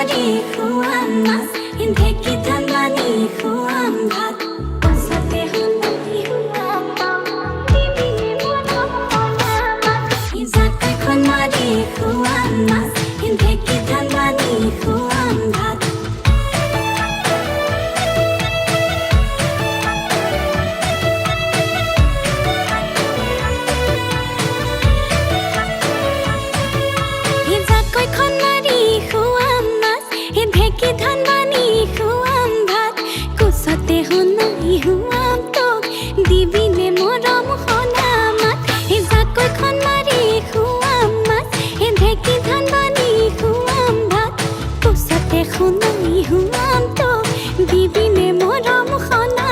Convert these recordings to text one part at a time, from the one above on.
মাৰি খুৱাম মাছ ঢেঁকী ধান বানি খুৱাম ভাত পইচাতে শুনাই খুৱাম জাকৈখন মাৰি খুৱাম মাছ ঢেঁকী ধান বানি খুৱাম ভাত জাকৈখন মাৰি খুৱাম মাছ ঢেঁকী ধান বানি খুৱাম ভাত কোচতে শুনাই খুৱাম তোক দিবিনে মৰম সনা মাত জাকৈখন মাৰি খুৱাম মাছ ঢেঁকী ধান বানি খুৱাম ভাত কোচতে শুনাই খুৱাম তোক দিবিনে মৰম সনা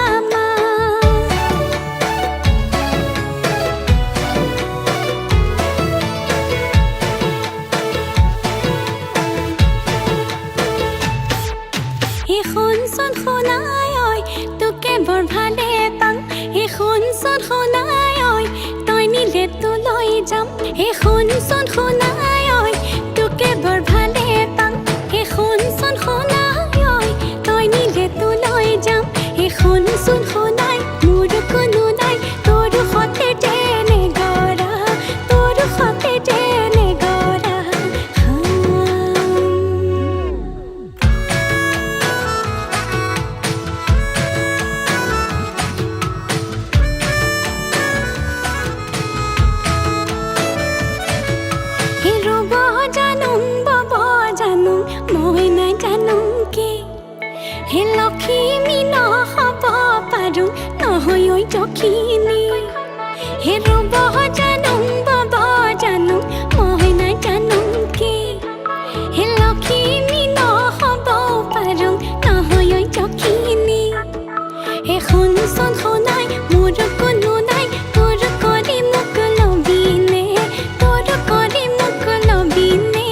শুনচোন শুনাই ঐ তোকে বৰ ভালে পাম শুনচোন শুনাই ঐ তই নিলে তো লৈ যাম শুনচোন শুনাই ঐ তোকে বৰ ভালে পাম শুনচোন শুনাই ঐ তই নিলে তো লৈ যাম শুনচোন শুনাই মোৰ কোনো নাই তোৰ সতে তেনে গৰা তোৰ সতে তেনে গৰা ৰব জানুম বব জানুম মই নাই জানুম কি লক্ষ্মী নহ'ব পাৰোঁ নহয় ঐ যখিনী ৰব জানুম বব জানুম মই নাই জানুম কি লক্ষ্মী নহ'ব পাৰোঁ নহয় ঐ যখিনী শুনচোন শুনাই মোৰ কোনো নাই তোৰ কৰি মোক লবিনে তোৰ কৰি মোক লবিনে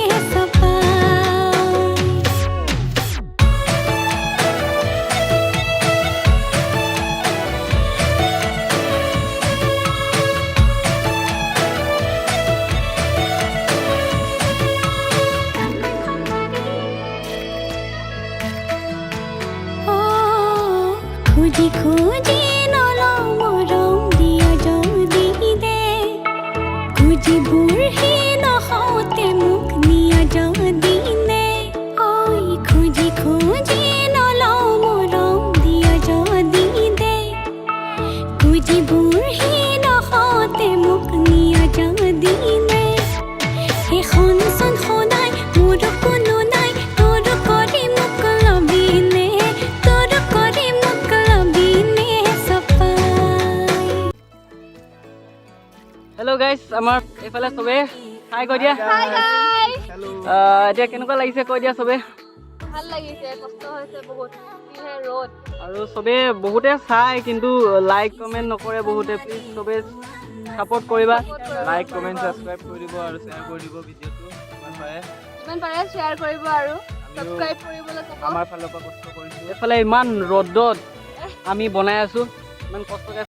খুজি খুজি নলওঁ মৰম দিয়া যদি দে খুজি বুঢ়ী নহওঁতে মোক নিয়া যদি নে ঐ খুজি খুজি নলওঁ মৰম দিয়া যদি দে খুজি বুঢ়ী নহওঁতে মোক নিয়া যদি নে শুনচোন শুনাই মোৰ কোনো নাই তোৰ কৰি মোক লবিনে তোৰ কৰি মোক লবিনে হেল্ল' গাইজ আমাৰ এইফালে চবে হাই কৈ দিয়া এতিয়া কেনেকুৱা লাগিছে কৈ দিয়া চবে ভাল লাগিছে কষ্ট হৈছে বহুত ৰ'দ আৰু চবে বহুতে চাই কিন্তু লাইক কমেণ্ট নকৰে বহুতে প্লিজ চবে ছাপোৰ্ট কৰিবা লাইক কমেণ্ট ছাবস্ক্ৰাইব কৰি দিব আৰু শ্বেয়াৰ কৰি দিব ভিডিঅ'টো যিমান পাৰে শ্বেয়াৰ কৰিব আৰু ছাবস্ক্ৰাইব কৰিবলৈ ক'ব আমাৰ ফালৰ পৰা কষ্ট কৰিছোঁ এইফালে ইমান ৰ'দত আমি বনাই আছোঁ ইমান কষ্টকৈ